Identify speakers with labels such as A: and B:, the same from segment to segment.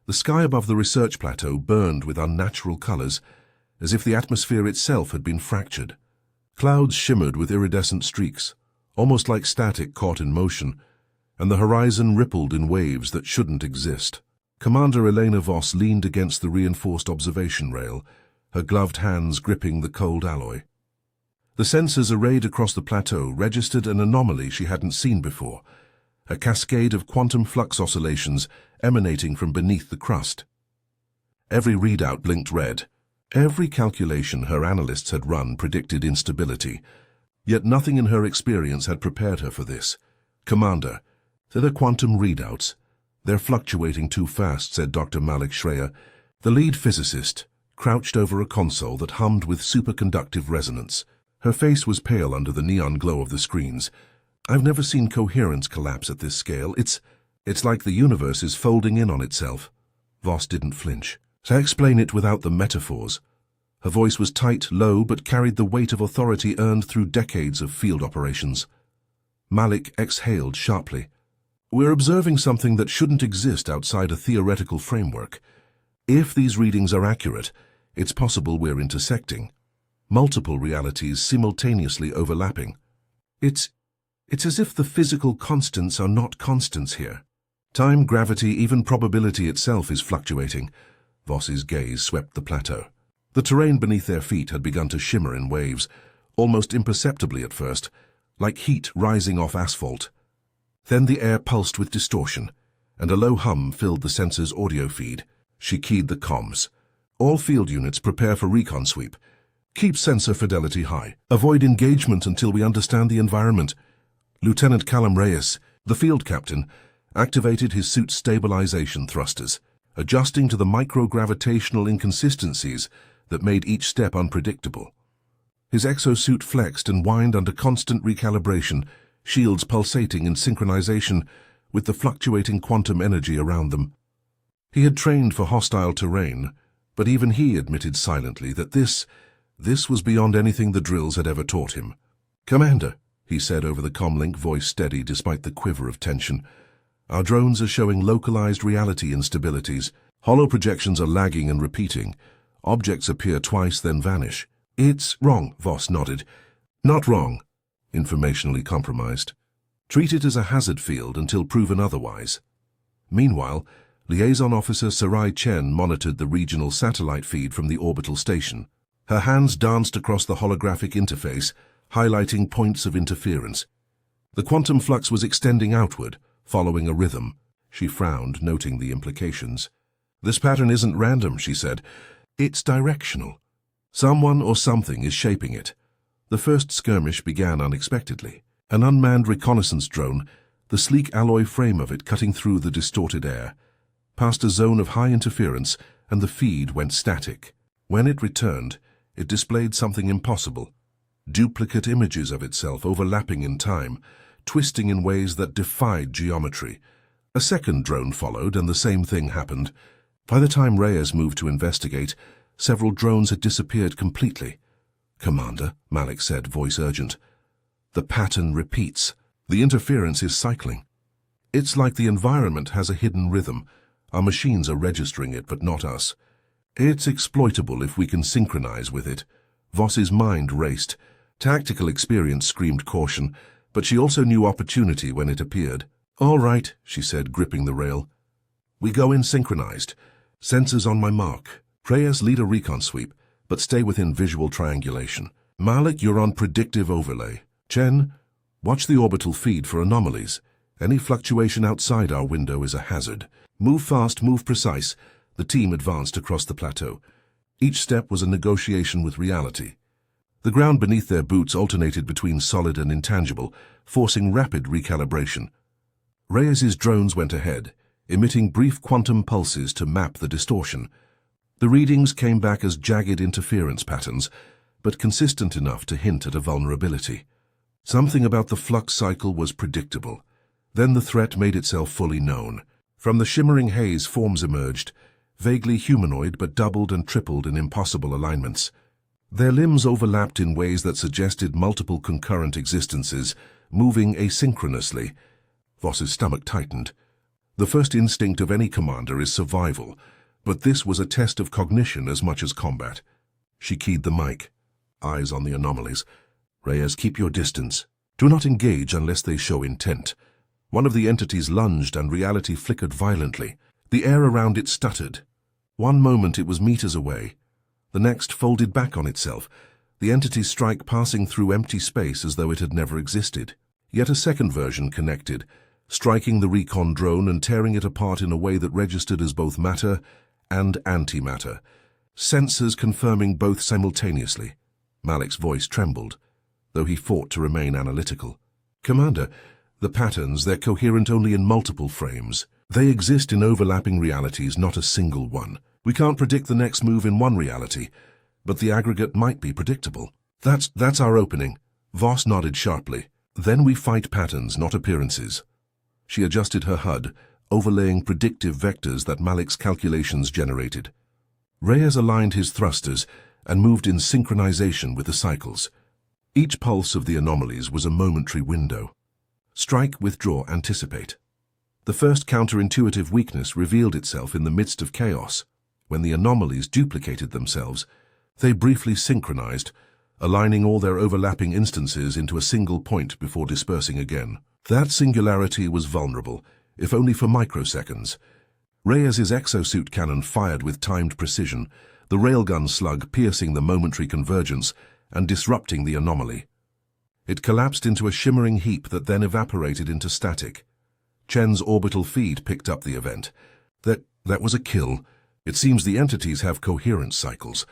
A: The sky above the research plateau burned with unnatural colors, as if the atmosphere itself had been fractured. Clouds shimmered with iridescent streaks, almost like static caught in motion, and the horizon rippled in waves that shouldn't exist. Commander Elena Voss leaned against the reinforced observation rail, her gloved hands gripping the cold alloy. The sensors arrayed across the plateau registered an anomaly she hadn't seen before, a cascade of quantum flux oscillations emanating from beneath the crust. Every readout blinked red. Every calculation her analysts had run predicted instability, yet nothing in her experience had prepared her for this. "Commander, they're quantum readouts. They're fluctuating too fast," said Dr. Malik Shreya, the lead physicist, crouched over a console that hummed with superconductive resonance. Her face was pale under the neon glow of the screens. "I've never seen coherence collapse at this scale. It's like the universe is folding in on itself." Voss didn't flinch. "So explain it without the metaphors." Her voice was tight, low, but carried the weight of authority earned through decades of field operations. Malik exhaled sharply. "We're observing something that shouldn't exist outside a theoretical framework. If these readings are accurate, it's possible we're intersecting multiple realities simultaneously overlapping. It's as if the physical constants are not constants here. Time, gravity, even probability itself is fluctuating." Voss's gaze swept the plateau. The terrain beneath their feet had begun to shimmer in waves, almost imperceptibly at first, like heat rising off asphalt. Then the air pulsed with distortion, and a low hum filled the sensor's audio feed. She keyed the comms. "All field units prepare for recon sweep. Keep sensor fidelity high. Avoid engagement until we understand the environment." Lieutenant Callum Reyes, the field captain, activated his suit's stabilization thrusters, adjusting to the microgravitational inconsistencies that made each step unpredictable. His exosuit flexed and whined under constant recalibration, shields pulsating in synchronization with the fluctuating quantum energy around them. He had trained for hostile terrain, but even he admitted silently that this was beyond anything the drills had ever taught him. "Commander," he said over the comlink, voice steady despite the quiver of tension, "our drones are showing localized reality instabilities. Hollow projections are lagging and repeating. Objects appear twice, then vanish." "It's wrong," Voss nodded. "Not wrong. Informationally compromised. Treat it as a hazard field until proven otherwise." Meanwhile, Liaison Officer Sarai Chen monitored the regional satellite feed from the orbital station. Her hands danced across the holographic interface, highlighting points of interference. The quantum flux was extending outward, following a rhythm. She frowned, noting the implications. "This pattern isn't random," she said. "It's directional. Someone or something is shaping it." The first skirmish began unexpectedly. An unmanned reconnaissance drone, the sleek alloy frame of it cutting through the distorted air, passed a zone of high interference, and the feed went static. When it returned, it displayed something impossible. Duplicate images of itself overlapping in time, twisting in ways that defied geometry. A second drone followed, and the same thing happened. By the time Reyes moved to investigate, several drones had disappeared completely. "Commander," Malik said, voice urgent. "The pattern repeats. The interference is cycling. It's like the environment has a hidden rhythm. Our machines are registering it, but not us. It's exploitable if we can synchronize with it." Voss's mind raced. Tactical experience screamed caution, but she also knew opportunity when it appeared. "All right," she said, gripping the rail. "We go in synchronized. Sensors on my mark. Reyes, lead a recon sweep, but stay within visual triangulation. Malik, you're on predictive overlay. Chen, watch the orbital feed for anomalies. Any fluctuation outside our window is a hazard. Move fast, move precise." The team advanced across the plateau. Each step was a negotiation with reality. The ground beneath their boots alternated between solid and intangible, forcing rapid recalibration. Reyes's drones went ahead, emitting brief quantum pulses to map the distortion. The readings came back as jagged interference patterns, but consistent enough to hint at a vulnerability. Something about the flux cycle was predictable. Then the threat made itself fully known. From the shimmering haze, forms emerged, vaguely humanoid but doubled and tripled in impossible alignments. Their limbs overlapped in ways that suggested multiple concurrent existences, moving asynchronously. Voss's stomach tightened. The first instinct of any commander is survival, but this was a test of cognition as much as combat. She keyed the mic, eyes on the anomalies. Reyes, keep your distance. Do not engage unless they show intent. One of the entities lunged and reality flickered violently. The air around it stuttered. One moment it was meters away. The next folded back on itself, the entity's strike passing through empty space as though it had never existed. Yet a second version connected, striking the recon drone and tearing it apart in a way that registered as both matter and antimatter, sensors confirming both simultaneously. Malik's voice trembled, though he fought to remain analytical. Commander, the patterns, they're coherent only in multiple frames. They exist in overlapping realities, not a single one. We can't predict the next move in one reality, but the aggregate might be predictable. That's our opening. Voss nodded sharply. Then we fight patterns, not appearances. She adjusted her HUD, overlaying predictive vectors that Malik's calculations generated. Reyes aligned his thrusters and moved in synchronization with the cycles. Each pulse of the anomalies was a momentary window. Strike, withdraw, anticipate. The first counterintuitive weakness revealed itself in the midst of chaos. When the anomalies duplicated themselves, they briefly synchronized, aligning all their overlapping instances into a single point before dispersing again. That singularity was vulnerable, if only for microseconds. Reyes's exosuit cannon fired with timed precision, the railgun slug piercing the momentary convergence and disrupting the anomaly. It collapsed into a shimmering heap that then evaporated into static. Chen's orbital feed picked up the event. That was a kill. It seems the entities have coherence cycles.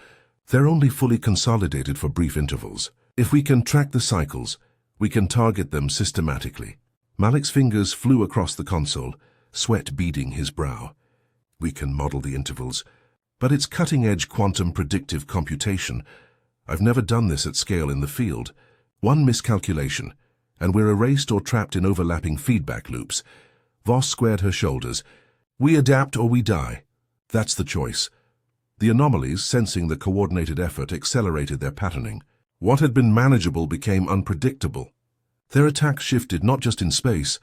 A: They're only fully consolidated for brief intervals. If we can track the cycles, we can target them systematically. Malik's fingers flew across the console, sweat beading his brow. We can model the intervals, but it's cutting-edge quantum predictive computation. I've never done this at scale in the field. One miscalculation, and we're erased or trapped in overlapping feedback loops. Voss squared her shoulders. We adapt or we die. That's the choice. The anomalies, sensing the coordinated effort, accelerated their patterning. What had been manageable became unpredictable. Their attacks shifted not just in space,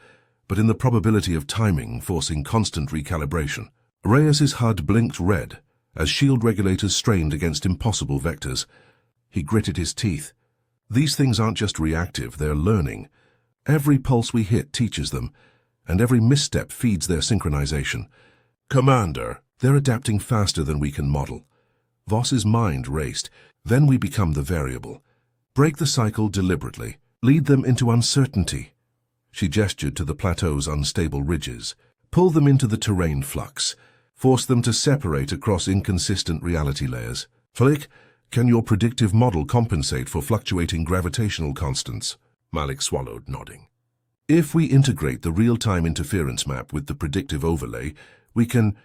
A: but in the probability of timing, forcing constant recalibration. Reyes's HUD blinked red as shield regulators strained against impossible vectors. He gritted his teeth. These things aren't just reactive, they're learning. Every pulse we hit teaches them, and every misstep feeds their synchronization. Commander, they're adapting faster than we can model. Voss's mind raced. Then we become the variable. Break the cycle deliberately. Lead them into uncertainty. She gestured to the plateau's unstable ridges. Pull them into the terrain flux. Force them to separate across inconsistent reality layers. Flick, can your predictive model compensate for fluctuating gravitational constants? Malik swallowed, nodding. If we integrate the real-time interference map with the predictive overlay, we can...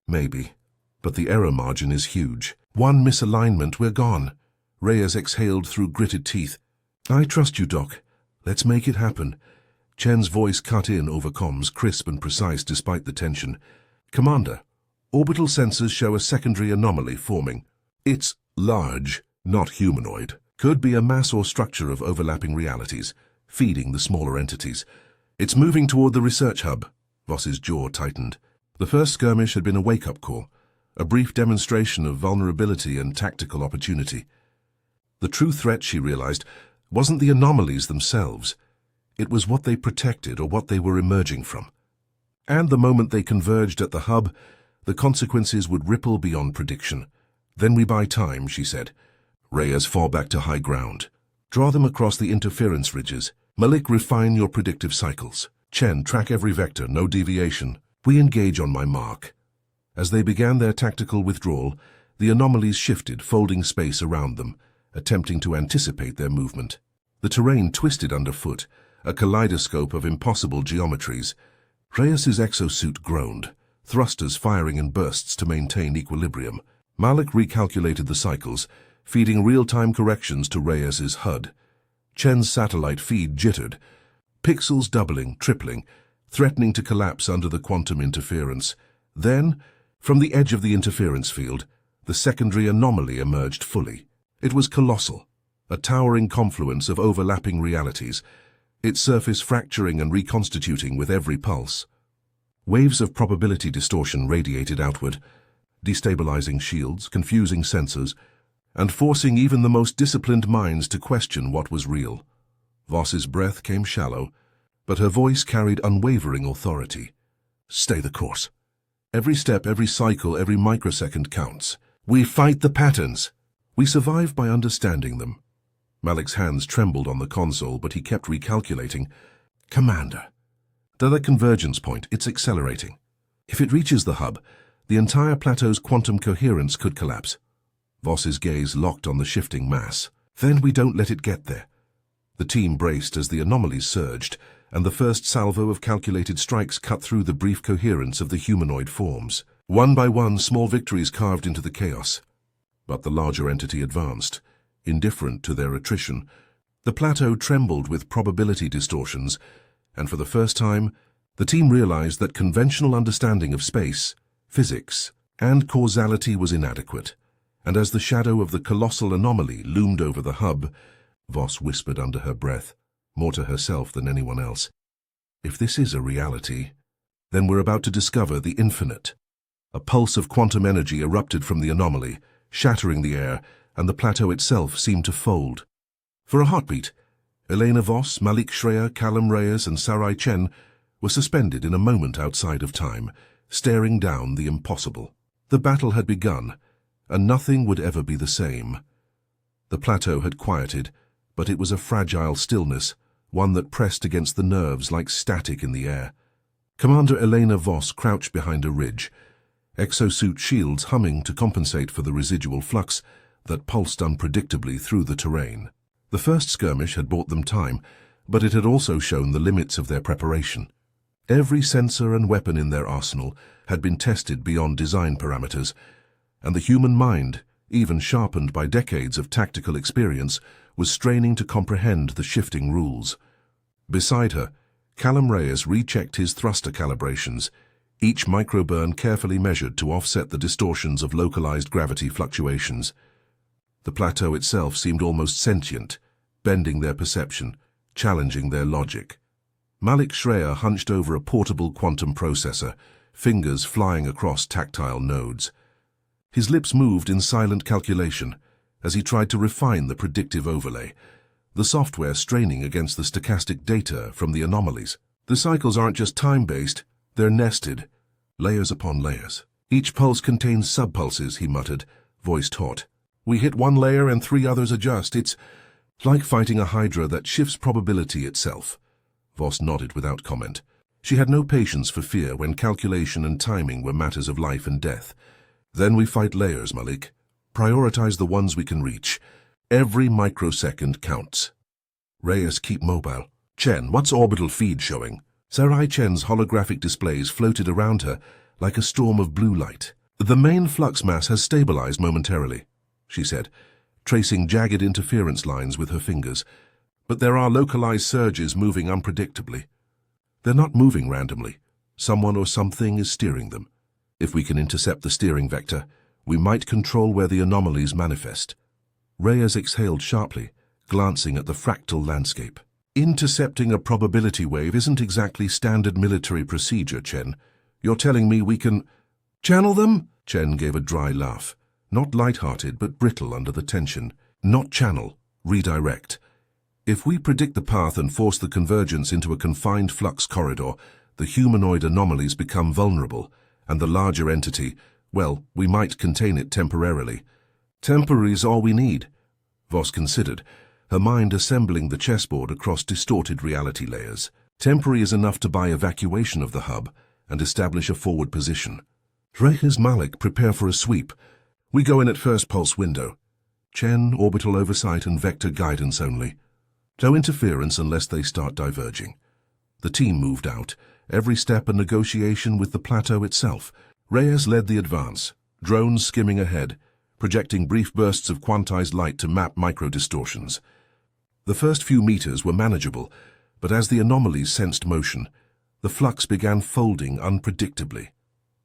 A: Maybe. But the error margin is huge. One misalignment, we're gone. Reyes exhaled through gritted teeth. I trust you, Doc. Let's make it happen. Chen's voice cut in over comms, crisp and precise despite the tension. Commander, orbital sensors show a secondary anomaly forming. It's large, not humanoid. Could be a mass or structure of overlapping realities, feeding the smaller entities. It's moving toward the research hub. Voss's jaw tightened. The first skirmish had been a wake-up call, a brief demonstration of vulnerability and tactical opportunity. The true threat, she realized, wasn't the anomalies themselves. It was what they protected or what they were emerging from. And the moment they converged at the hub, the consequences would ripple beyond prediction. Then we buy time, she said. Reyes, fall back to high ground. Draw them across the interference ridges. Malik, refine your predictive cycles. Chen, track every vector, no deviation. We engage on my mark. As they began their tactical withdrawal, the anomalies shifted, folding space around them, attempting to anticipate their movement. The terrain twisted underfoot, a kaleidoscope of impossible geometries. Reyes's exosuit groaned, thrusters firing in bursts to maintain equilibrium. Malik recalculated the cycles, feeding real-time corrections to Reyes's HUD. Chen's satellite feed jittered, pixels doubling, tripling, threatening to collapse under the quantum interference. Then, from the edge of the interference field, the secondary anomaly emerged fully. It was colossal, a towering confluence of overlapping realities, its surface fracturing and reconstituting with every pulse. Waves of probability distortion radiated outward, destabilizing shields, confusing sensors, and forcing even the most disciplined minds to question what was real. Voss's breath came shallow, but her voice carried unwavering authority. Stay the course. Every step, every cycle, every microsecond counts. We fight the patterns. We survive by understanding them. Malik's hands trembled on the console, but he kept recalculating. Commander, to the convergence point, it's accelerating. If it reaches the hub, the entire plateau's quantum coherence could collapse. Voss's gaze locked on the shifting mass. Then we don't let it get there. The team braced as the anomalies surged, and the first salvo of calculated strikes cut through the brief coherence of the humanoid forms. One by one, small victories carved into the chaos. But the larger entity advanced, indifferent to their attrition. The plateau trembled with probability distortions, and for the first time, the team realized that conventional understanding of space, physics, and causality was inadequate. And as the shadow of the colossal anomaly loomed over the hub, Voss whispered under her breath, more to herself than anyone else. If this is a reality, then we're about to discover the infinite. A pulse of quantum energy erupted from the anomaly, shattering the air, and the plateau itself seemed to fold. For a heartbeat, Elena Voss, Malik Shreya, Callum Reyes, and Sarai Chen were suspended in a moment outside of time, staring down the impossible. The battle had begun, and nothing would ever be the same. The plateau had quieted, but it was a fragile stillness, one that pressed against the nerves like static in the air. Commander Elena Voss crouched behind a ridge, exosuit shields humming to compensate for the residual flux that pulsed unpredictably through the terrain. The first skirmish had bought them time, but it had also shown the limits of their preparation. Every sensor and weapon in their arsenal had been tested beyond design parameters, and the human mind, even sharpened by decades of tactical experience, was straining to comprehend the shifting rules. Beside her, Callum Reyes rechecked his thruster calibrations, each microburn carefully measured to offset the distortions of localized gravity fluctuations. The plateau itself seemed almost sentient, bending their perception, challenging their logic. Malik Shreya hunched over a portable quantum processor, fingers flying across tactile nodes. His lips moved in silent calculation as he tried to refine the predictive overlay, the software straining against the stochastic data from the anomalies. The cycles aren't just time-based, they're nested, layers upon layers. Each pulse contains subpulses, he muttered, voice taut. We hit one layer and 3 others adjust. It's like fighting a hydra that shifts probability itself. Voss nodded without comment. She had no patience for fear when calculation and timing were matters of life and death. Then we fight layers, Malik. Prioritize the ones we can reach. Every microsecond counts. Reyes, keep mobile. Chen, what's orbital feed showing? Sarai Chen's holographic displays floated around her like a storm of blue light. The main flux mass has stabilized momentarily, she said, tracing jagged interference lines with her fingers. But there are localized surges moving unpredictably. They're not moving randomly. Someone or something is steering them. If we can intercept the steering vector, we might control where the anomalies manifest. Reyes exhaled sharply, glancing at the fractal landscape. Intercepting a probability wave isn't exactly standard military procedure, Chen. You're telling me we can channel them? Chen gave a dry laugh, not light-hearted but brittle under the tension. Not channel, redirect. If we predict the path and force the convergence into a confined flux corridor, the humanoid anomalies become vulnerable, and the larger entity, well, we might contain it temporarily. Temporary's all we need, Voss considered, her mind assembling the chessboard across distorted reality layers. Temporary is enough to buy evacuation of the hub and establish a forward position. Reyes, Malik, prepare for a sweep. We go in at first pulse window. Chen, orbital oversight and vector guidance only. No interference unless they start diverging. The team moved out, every step a negotiation with the plateau itself. Reyes led the advance, drones skimming ahead, projecting brief bursts of quantized light to map micro-distortions. The first few meters were manageable, but as the anomalies sensed motion, the flux began folding unpredictably.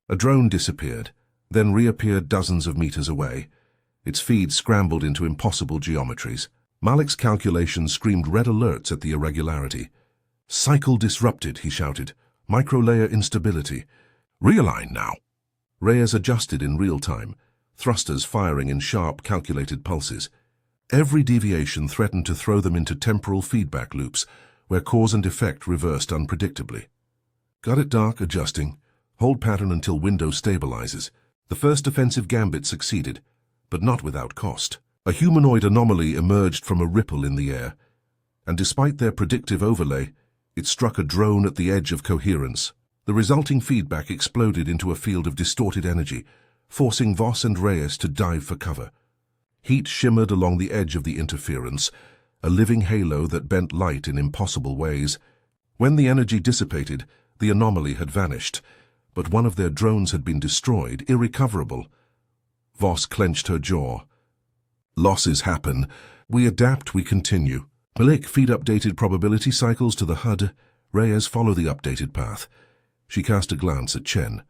A: A drone disappeared, then reappeared dozens of meters away. Its feed scrambled into impossible geometries. Malik's calculations screamed red alerts at the irregularity. Cycle disrupted, he shouted. Microlayer instability. Realign now. Reyes adjusted in real time, thrusters firing in sharp, calculated pulses. Every deviation threatened to throw them into temporal feedback loops, where cause and effect reversed unpredictably. Got it, Dark, adjusting. Hold pattern until window stabilizes. The first defensive gambit succeeded, but not without cost. A humanoid anomaly emerged from a ripple in the air, and despite their predictive overlay, it struck a drone at the edge of coherence. The resulting feedback exploded into a field of distorted energy, forcing Voss and Reyes to dive for cover. Heat shimmered along the edge of the interference, a living halo that bent light in impossible ways. When the energy dissipated, the anomaly had vanished, but one of their drones had been destroyed, irrecoverable. Voss clenched her jaw. Losses happen. We adapt, we continue. Malik, feed updated probability cycles to the HUD. Reyes, follow the updated path. She cast a glance at Chen.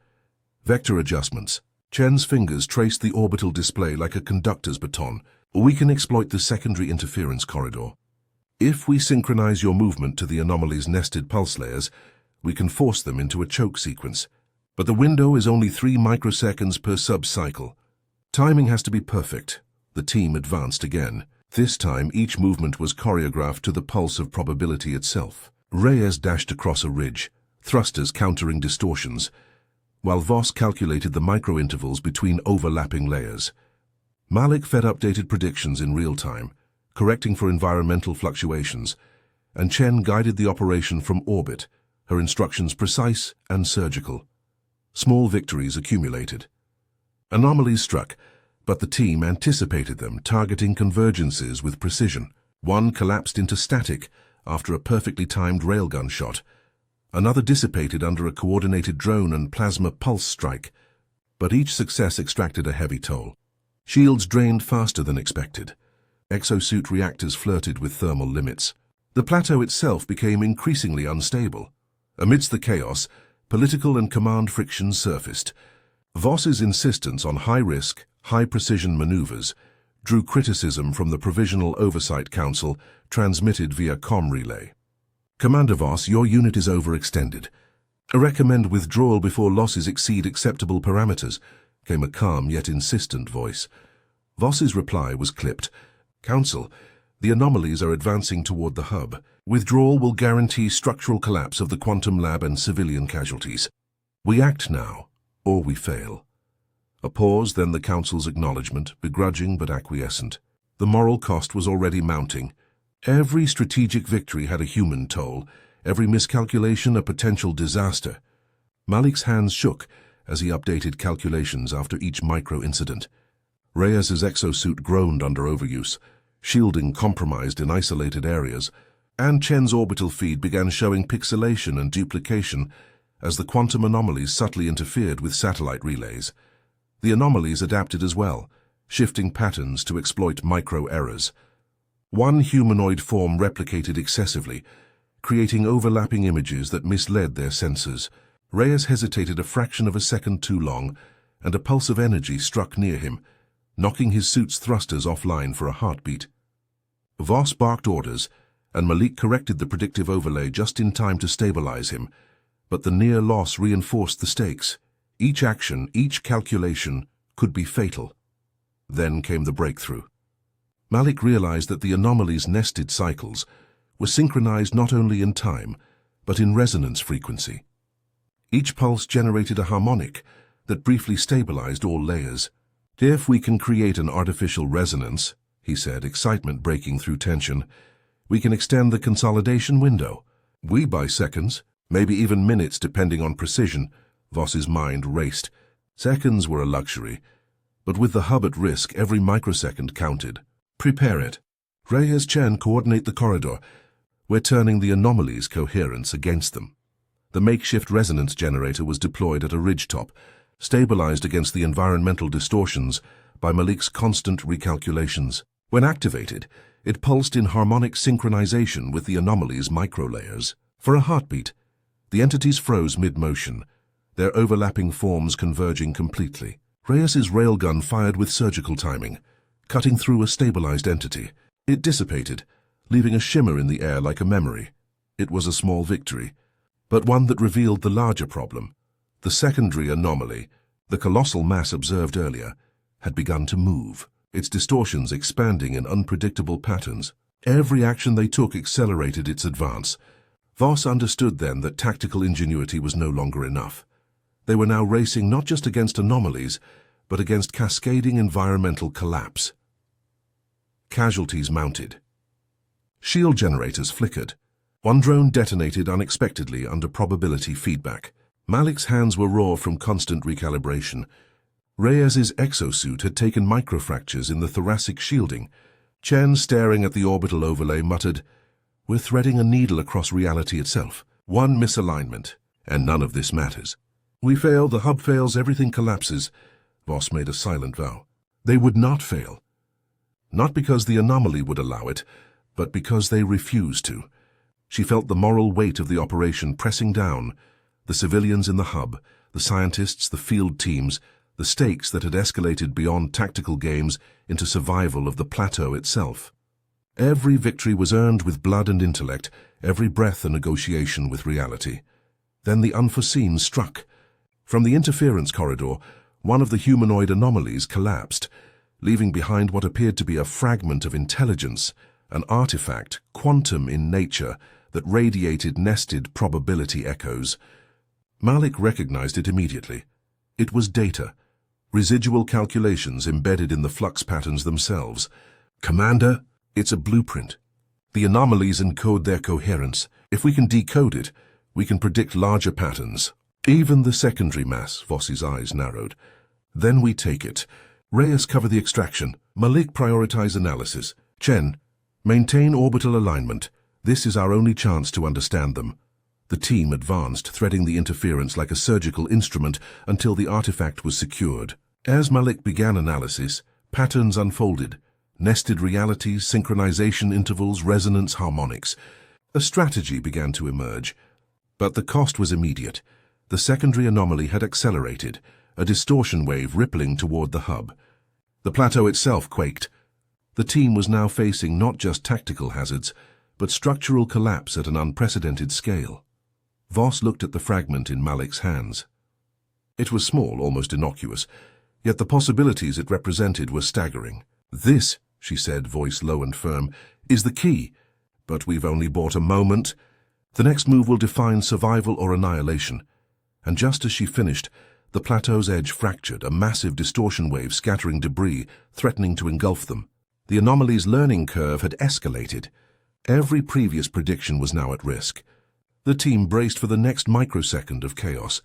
A: Vector adjustments. Chen's fingers traced the orbital display like a conductor's baton. We can exploit the secondary interference corridor. If we synchronize your movement to the anomaly's nested pulse layers, we can force them into a choke sequence. But the window is only 3 microseconds per sub-cycle. Timing has to be perfect. The team advanced again. This time, each movement was choreographed to the pulse of probability itself. Reyes dashed across a ridge, thrusters countering distortions, while Voss calculated the micro-intervals between overlapping layers. Malik fed updated predictions in real time, correcting for environmental fluctuations, and Chen guided the operation from orbit, her instructions precise and surgical. Small victories accumulated. Anomalies struck, but the team anticipated them, targeting convergences with precision. One collapsed into static after a perfectly timed railgun shot. Another dissipated under a coordinated drone and plasma pulse strike. But each success extracted a heavy toll. Shields drained faster than expected. Exosuit reactors flirted with thermal limits. The plateau itself became increasingly unstable. Amidst the chaos, political and command frictions surfaced. Voss's insistence on high-risk, high-precision maneuvers drew criticism from the Provisional Oversight Council, transmitted via comm relay. Commander Voss, your unit is overextended. Recommend withdrawal before losses exceed acceptable parameters, came a calm yet insistent voice. Voss's reply was clipped. Council, the anomalies are advancing toward the hub. Withdrawal will guarantee structural collapse of the quantum lab and civilian casualties. We act now, or we fail. A pause, then the Council's acknowledgement, begrudging but acquiescent. The moral cost was already mounting. Every strategic victory had a human toll, every miscalculation a potential disaster. Malik's hands shook as he updated calculations after each micro-incident. Reyes's exosuit groaned under overuse, shielding compromised in isolated areas, and Chen's orbital feed began showing pixelation and duplication as the quantum anomalies subtly interfered with satellite relays. The anomalies adapted as well, shifting patterns to exploit micro-errors. One humanoid form replicated excessively, creating overlapping images that misled their sensors. Reyes hesitated a fraction of a second too long, and a pulse of energy struck near him, knocking his suit's thrusters offline for a heartbeat. Voss barked orders, and Malik corrected the predictive overlay just in time to stabilize him, but the near loss reinforced the stakes. Each action, each calculation, could be fatal. Then came the breakthrough. Malik realized that the anomaly's nested cycles were synchronized not only in time, but in resonance frequency. Each pulse generated a harmonic that briefly stabilized all layers. If we can create an artificial resonance, he said, excitement breaking through tension, we can extend the consolidation window. We buy seconds, maybe even minutes depending on precision. Voss's mind raced. Seconds were a luxury, but with the hub at risk, every microsecond counted. Prepare it. Reyes, Chen, coordinate the corridor. We're turning the anomaly's coherence against them. The makeshift resonance generator was deployed at a ridgetop, stabilized against the environmental distortions by Malik's constant recalculations. When activated, it pulsed in harmonic synchronization with the anomaly's microlayers. For a heartbeat, the entities froze mid-motion, their overlapping forms converging completely. Reyes's railgun fired with surgical timing, cutting through a stabilized entity. It dissipated, leaving a shimmer in the air like a memory. It was a small victory, but one that revealed the larger problem. The secondary anomaly, the colossal mass observed earlier, had begun to move, its distortions expanding in unpredictable patterns. Every action they took accelerated its advance. Voss understood then that tactical ingenuity was no longer enough. They were now racing not just against anomalies, but against cascading environmental collapse. Casualties mounted. Shield generators flickered. One drone detonated unexpectedly under probability feedback. Malik's hands were raw from constant recalibration. Reyes's exosuit had taken microfractures in the thoracic shielding. Chen, staring at the orbital overlay, muttered, "We're threading a needle across reality itself. One misalignment, and none of this matters. We fail, the hub fails, everything collapses." Voss made a silent vow. They would not fail. Not because the anomaly would allow it, but because they refused to. She felt the moral weight of the operation pressing down. The civilians in the hub, the scientists, the field teams, the stakes that had escalated beyond tactical games into survival of the plateau itself. Every victory was earned with blood and intellect, every breath a negotiation with reality. Then the unforeseen struck. From the interference corridor, one of the humanoid anomalies collapsed, leaving behind what appeared to be a fragment of intelligence, an artifact, quantum in nature, that radiated nested probability echoes. Malik recognized it immediately. It was data, residual calculations embedded in the flux patterns themselves. "Commander, it's a blueprint. The anomalies encode their coherence. If we can decode it, we can predict larger patterns. Even the secondary mass," Voss's eyes narrowed. "Then we take it. Reyes, cover the extraction. Malik, prioritize analysis. Chen, maintain orbital alignment. This is our only chance to understand them." The team advanced, threading the interference like a surgical instrument until the artifact was secured. As Malik began analysis, patterns unfolded. Nested realities, synchronization intervals, resonance harmonics. A strategy began to emerge. But the cost was immediate. The secondary anomaly had accelerated, a distortion wave rippling toward the hub. The plateau itself quaked. The team was now facing not just tactical hazards, but structural collapse at an unprecedented scale. Voss looked at the fragment in Malik's hands. It was small, almost innocuous, yet the possibilities it represented were staggering. "This," she said, voice low and firm, "is the key. But we've only bought a moment. The next move will define survival or annihilation." And just as she finished, the plateau's edge fractured, a massive distortion wave scattering debris, threatening to engulf them. The anomaly's learning curve had escalated. Every previous prediction was now at risk. The team braced for the next microsecond of chaos.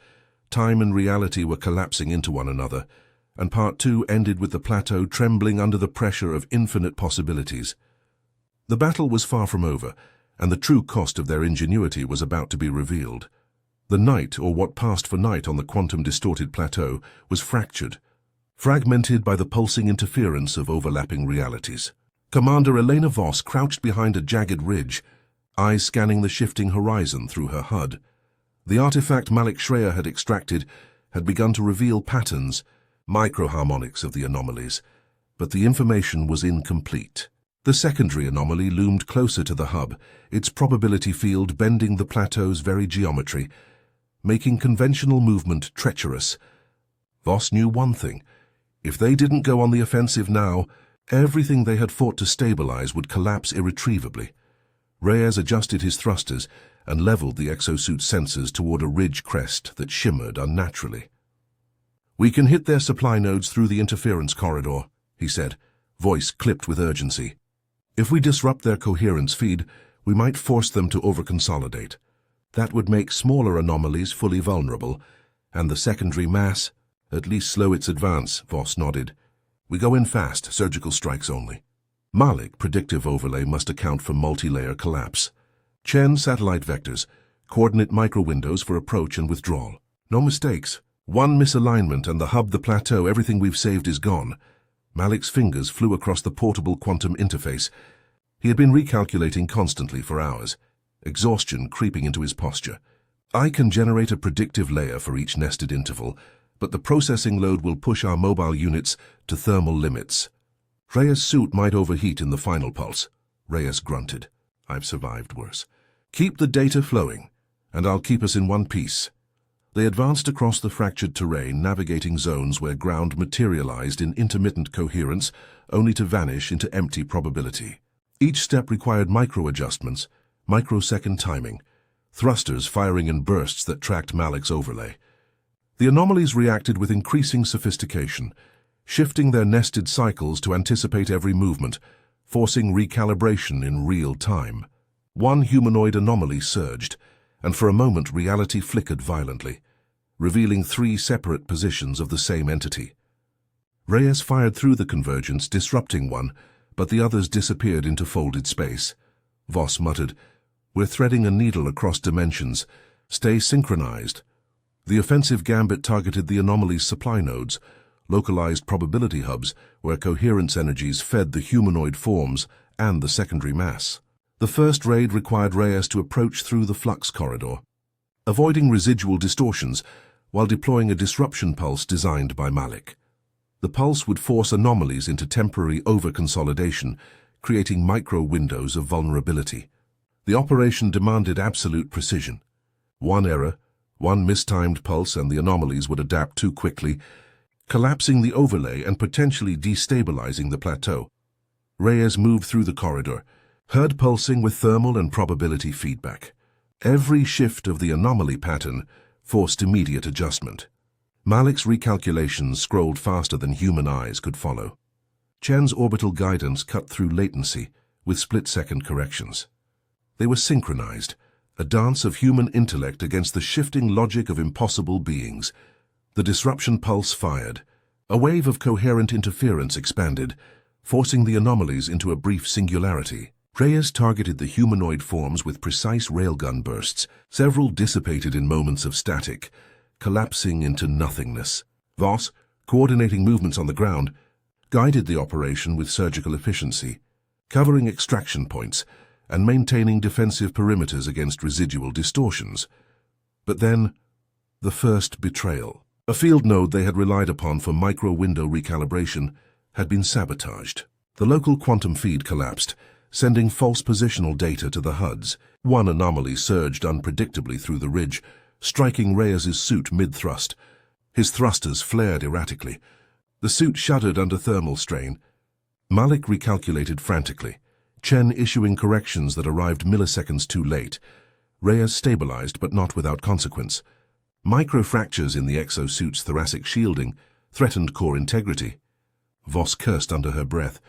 A: Time and reality were collapsing into one another, and Part 2 ended with the plateau trembling under the pressure of infinite possibilities. The battle was far from over, and the true cost of their ingenuity was about to be revealed. The night, or what passed for night on the quantum-distorted plateau, was fractured, fragmented by the pulsing interference of overlapping realities. Commander Elena Voss crouched behind a jagged ridge, eyes scanning the shifting horizon through her HUD. The artifact Malik Shreya had extracted had begun to reveal patterns, microharmonics of the anomalies, but the information was incomplete. The secondary anomaly loomed closer to the hub, its probability field bending the plateau's very geometry, making conventional movement treacherous. Voss knew one thing: if they didn't go on the offensive now, everything they had fought to stabilize would collapse irretrievably. Reyes adjusted his thrusters and leveled the exosuit sensors toward a ridge crest that shimmered unnaturally. "We can hit their supply nodes through the interference corridor," he said, voice clipped with urgency. "If we disrupt their coherence feed, we might force them to overconsolidate. That would make smaller anomalies fully vulnerable, and the secondary mass, at least slow its advance," Voss nodded. "We go in fast, surgical strikes only." Malik, predictive overlay must account for multi-layer collapse. Chen, satellite vectors, coordinate micro-windows for approach and withdrawal. No mistakes. One misalignment and the hub, the plateau, everything we've saved is gone. Malik's fingers flew across the portable quantum interface. He had been recalculating constantly for hours, exhaustion creeping into his posture. "I can generate a predictive layer for each nested interval, but the processing load will push our mobile units to thermal limits. Reyes' suit might overheat in the final pulse." Reyes grunted. "I've survived worse." "Keep the data flowing. and I'll keep us in one piece." They advanced across the fractured terrain, navigating zones where ground materialized in intermittent coherence, only to vanish into empty probability. Each step required micro-adjustments, microsecond timing, thrusters firing in bursts that tracked Malik's overlay. The anomalies reacted with increasing sophistication, shifting their nested cycles to anticipate every movement, forcing recalibration in real time. One humanoid anomaly surged, and for a moment reality flickered violently, revealing 3 separate positions of the same entity. Reyes fired through the convergence, disrupting one, but the others disappeared into folded space. Voss muttered, "We're threading a needle across dimensions. Stay synchronized." The offensive gambit targeted the anomaly's supply nodes, localized probability hubs where coherence energies fed the humanoid forms and the secondary mass. The first raid required Reyes to approach through the flux corridor, avoiding residual distortions while deploying a disruption pulse designed by Malik. The pulse would force anomalies into temporary over-consolidation, creating micro-windows of vulnerability. The operation demanded absolute precision. One error, one mistimed pulse, and the anomalies would adapt too quickly, collapsing the overlay and potentially destabilizing the plateau. Reyes moved through the corridor, herd pulsing with thermal and probability feedback. Every shift of the anomaly pattern forced immediate adjustment. Malik's recalculations scrolled faster than human eyes could follow. Chen's orbital guidance cut through latency with split-second corrections. They were synchronized, a dance of human intellect against the shifting logic of impossible beings. The disruption pulse fired. A wave of coherent interference expanded, forcing the anomalies into a brief singularity. Reyes targeted the humanoid forms with precise railgun bursts, several dissipated in moments of static, collapsing into nothingness. Voss, coordinating movements on the ground, guided the operation with surgical efficiency, covering extraction points and maintaining defensive perimeters against residual distortions. But then, the first betrayal. A field node they had relied upon for micro-window recalibration had been sabotaged. The local quantum feed collapsed, sending false positional data to the HUDs. One anomaly surged unpredictably through the ridge, striking Reyes's suit mid-thrust. His thrusters flared erratically. The suit shuddered under thermal strain. Malik recalculated frantically, Chen issuing corrections that arrived milliseconds too late. Reyes stabilized, but not without consequence. Microfractures in the exosuit's thoracic shielding threatened core integrity. Voss cursed under her breath.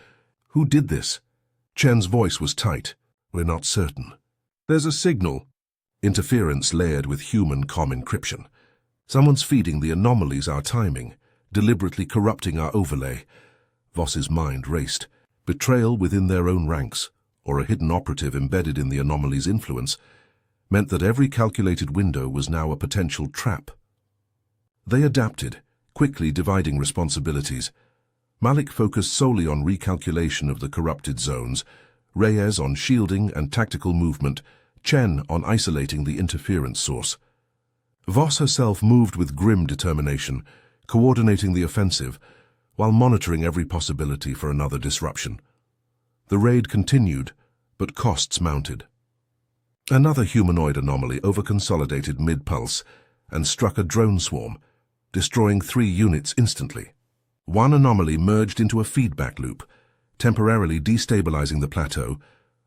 A: "Who did this?" Chen's voice was tight. "We're not certain." "There's a signal." Interference layered with human comm encryption. "Someone's feeding the anomalies our timing, deliberately corrupting our overlay." Voss's mind raced. Betrayal within their own ranks, or a hidden operative embedded in the anomaly's influence, meant that every calculated window was now a potential trap. They adapted, quickly dividing responsibilities. Malik focused solely on recalculation of the corrupted zones, Reyes on shielding and tactical movement, Chen on isolating the interference source. Voss herself moved with grim determination, coordinating the offensive, while monitoring every possibility for another disruption. The raid continued, but costs mounted. Another humanoid anomaly overconsolidated mid-pulse and struck a drone swarm, destroying 3 units instantly. One anomaly merged into a feedback loop, temporarily destabilizing the plateau,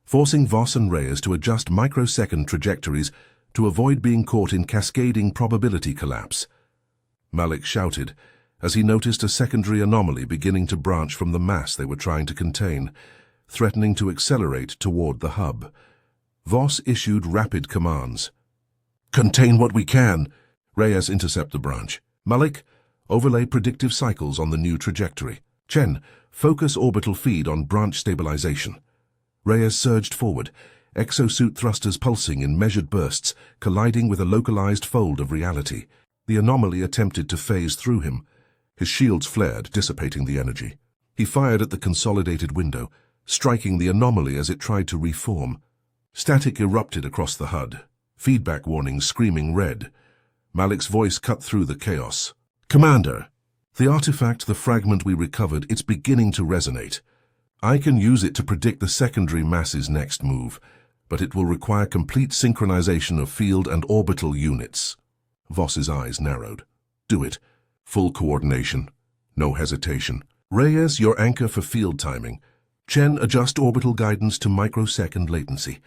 A: forcing Voss and Reyes to adjust microsecond trajectories to avoid being caught in cascading probability collapse. Malik shouted as he noticed a secondary anomaly beginning to branch from the mass they were trying to contain, threatening to accelerate toward the hub. Voss issued rapid commands. "Contain what we can." Reyes, intercept the branch. Malik, overlay predictive cycles on the new trajectory. Chen, focus orbital feed on branch stabilization. Reyes surged forward, exosuit thrusters pulsing in measured bursts, colliding with a localized fold of reality. The anomaly attempted to phase through him. His shields flared, dissipating the energy. He fired at the consolidated window, striking the anomaly as it tried to reform. Static erupted across the HUD, feedback warnings screaming red. Malik's voice cut through the chaos. "Commander, the artifact, the fragment we recovered, it's beginning to resonate. I can use it to predict the secondary mass's next move. but it will require complete synchronization of field and orbital units. Voss's eyes narrowed. Do it. Full coordination. No hesitation. Reyes, your anchor for field timing. Chen, adjust orbital guidance to microsecond latency.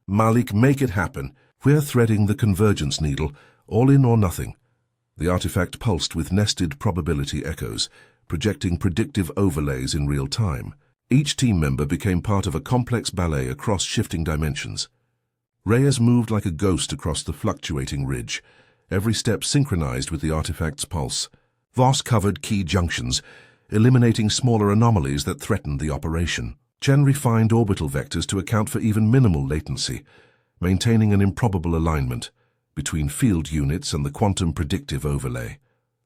A: Malik, make it happen. We're threading the convergence needle, all in or nothing. The artifact pulsed with nested probability echoes, projecting predictive overlays in real time. Each team member became part of a complex ballet across shifting dimensions. Reyes moved like a ghost across the fluctuating ridge, every step synchronized with the artifact's pulse. Voss covered key junctions, eliminating smaller anomalies that threatened the operation. Chen refined orbital vectors to account for even minimal latency, maintaining an improbable alignment between field units and the quantum predictive overlay.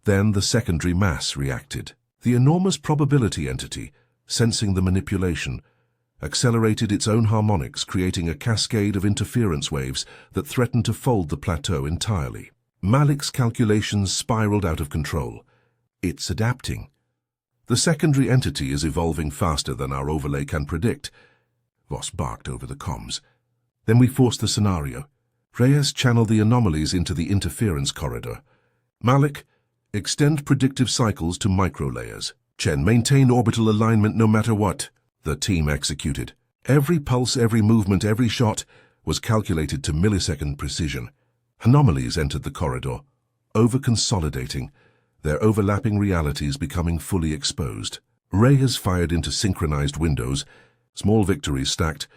A: Then the secondary mass reacted. The enormous probability entity, sensing the manipulation, accelerated its own harmonics, creating a cascade of interference waves that threatened to fold the plateau entirely. Malik's calculations spiraled out of control. It's adapting. The secondary entity is evolving faster than our overlay can predict. Voss barked over the comms. Then we forced the scenario. Reyes channeled the anomalies into the interference corridor. Malik, extend predictive cycles to micro-layers. Chen, maintain orbital alignment no matter what. The team executed. Every pulse, every movement, every shot was calculated to millisecond precision. Anomalies entered the corridor, over-consolidating, their overlapping realities becoming fully exposed. Reyes fired into synchronized windows, small victories stacked,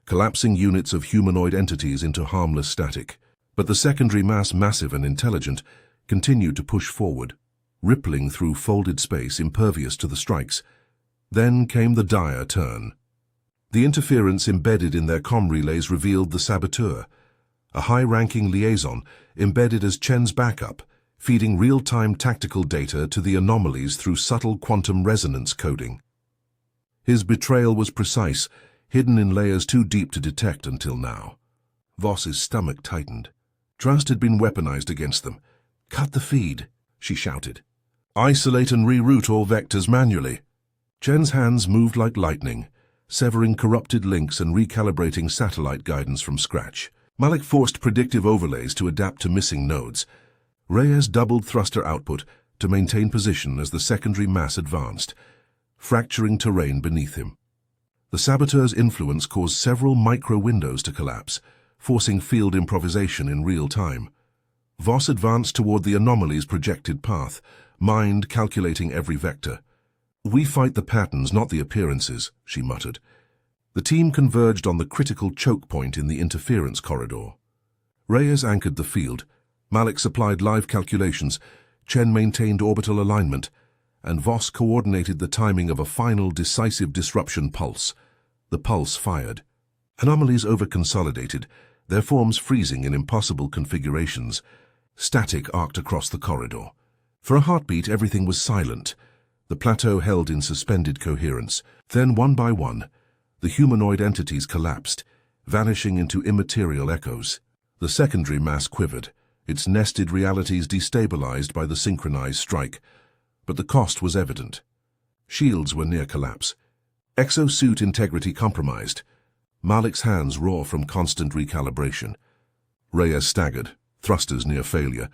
A: collapsing units of humanoid entities into harmless static. But the secondary mass, massive and intelligent, continued to push forward, rippling through folded space impervious to the strikes. Then came the dire turn. The interference embedded in their comm relays revealed the saboteur, a high-ranking liaison embedded as Chen's backup, feeding real-time tactical data to the anomalies through subtle quantum resonance coding. His betrayal was precise, hidden in layers too deep to detect until now. Voss's stomach tightened. Trust had been weaponized against them. Cut the feed, she shouted. Isolate and reroute all vectors manually. Chen's hands moved like lightning, severing corrupted links and recalibrating satellite guidance from scratch. Malik forced predictive overlays to adapt to missing nodes. Reyes doubled thruster output to maintain position as the secondary mass advanced, fracturing terrain beneath him. The saboteur's influence caused several micro-windows to collapse, forcing field improvisation in real time. Voss advanced toward the anomaly's projected path, mind calculating every vector. We fight the patterns, not the appearances, she muttered. The team converged on the critical choke point in the interference corridor. Reyes anchored the field, Malik supplied live calculations, Chen maintained orbital alignment, and Voss coordinated the timing of a final decisive disruption pulse. The pulse fired. Anomalies over-consolidated, their forms freezing in impossible configurations. Static arced across the corridor. For a heartbeat, everything was silent. The plateau held in suspended coherence. Then, one by one, the humanoid entities collapsed, vanishing into immaterial echoes. The secondary mass quivered, its nested realities destabilized by the synchronized strike. But the cost was evident. Shields were near collapse. Exosuit integrity compromised. Malik's hands raw from constant recalibration. Reyes staggered, thrusters near failure.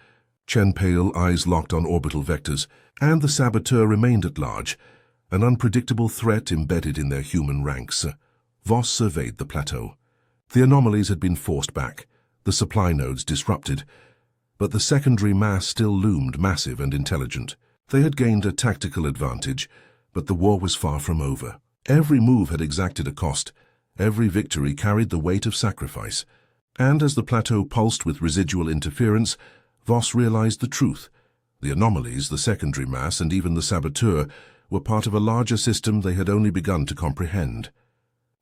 A: Chen pale, eyes locked on orbital vectors, and the saboteur remained at large, an unpredictable threat embedded in their human ranks. Voss surveyed the plateau. The anomalies had been forced back, the supply nodes disrupted, but the secondary mass still loomed massive and intelligent. They had gained a tactical advantage, but the war was far from over. Every move had exacted a cost. Every victory carried the weight of sacrifice. And as the plateau pulsed with residual interference, Voss realized the truth. The anomalies, the secondary mass, and even the saboteur were part of a larger system they had only begun to comprehend.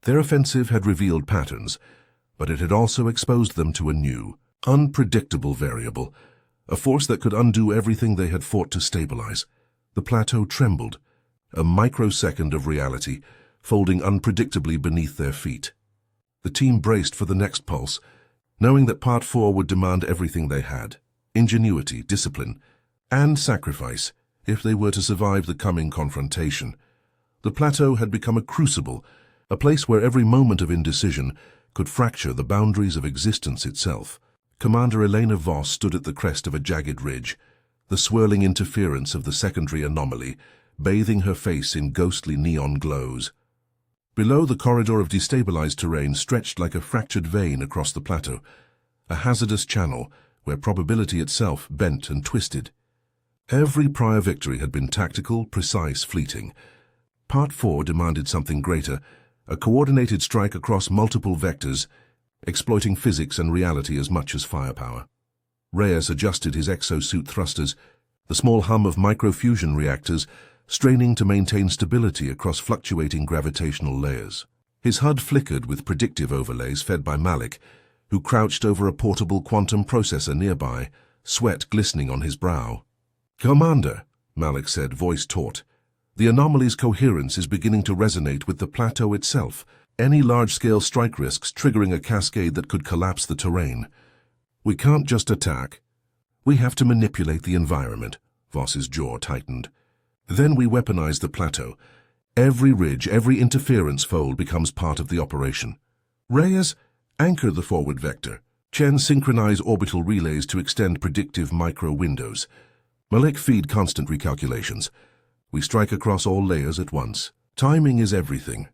A: Their offensive had revealed patterns, but it had also exposed them to a new, unpredictable variable, a force that could undo everything they had fought to stabilize. The plateau trembled, a microsecond of reality, folding unpredictably beneath their feet. The team braced for the next pulse, knowing that Part 4 would demand everything they had: ingenuity, discipline, and sacrifice, if they were to survive the coming confrontation. The plateau had become a crucible, a place where every moment of indecision, could fracture the boundaries of existence itself. Commander Elena Voss stood at the crest of a jagged ridge, the swirling interference of the secondary anomaly bathing her face in ghostly neon glows. Below, the corridor of destabilized terrain stretched like a fractured vein across the plateau, a hazardous channel where probability itself bent and twisted. Every prior victory had been tactical, precise, fleeting. Part 4 demanded something greater, a coordinated strike across multiple vectors, exploiting physics and reality as much as firepower. Reyes adjusted his exosuit thrusters, the small hum of microfusion reactors straining to maintain stability across fluctuating gravitational layers. His HUD flickered with predictive overlays fed by Malik, who crouched over a portable quantum processor nearby, sweat glistening on his brow. "Commander," Malik said, voice taut, "the anomaly's coherence is beginning to resonate with the plateau itself. Any large-scale strike risks triggering a cascade that could collapse the terrain. We can't just attack. We have to manipulate the environment." Voss's jaw tightened. "Then we weaponize the plateau. Every ridge, every interference fold becomes part of the operation. Reyes, anchor the forward vector. Chen, synchronize orbital relays to extend predictive micro-windows. Malik, feed constant recalculations. We strike across all layers at once. Timing is everything."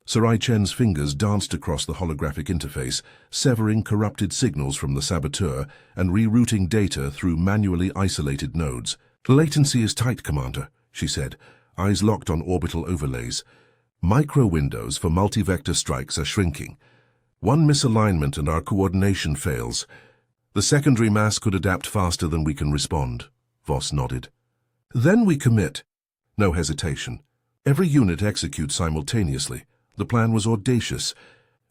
A: Sarai Chen's fingers danced across the holographic interface, severing corrupted signals from the saboteur and rerouting data through manually isolated nodes. "Latency is tight, Commander," she said, eyes locked on orbital overlays. "Micro-windows for multi-vector strikes are shrinking. One misalignment and our coordination fails. The secondary mass could adapt faster than we can respond." Voss nodded. "Then we commit." No hesitation. Every unit executes simultaneously. The plan was audacious.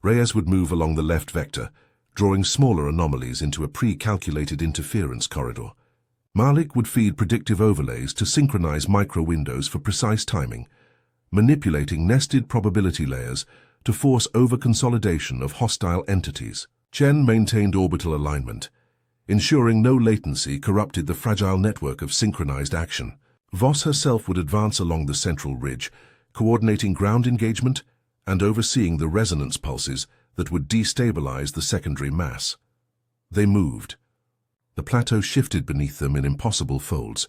A: Reyes would move along the left vector, drawing smaller anomalies into a pre-calculated interference corridor. Malik would feed predictive overlays to synchronize micro-windows for precise timing, manipulating nested probability layers to force over-consolidation of hostile entities. Chen maintained orbital alignment, ensuring no latency corrupted the fragile network of synchronized action. Voss herself would advance along the central ridge, coordinating ground engagement and overseeing the resonance pulses that would destabilize the secondary mass. They moved. The plateau shifted beneath them in impossible folds,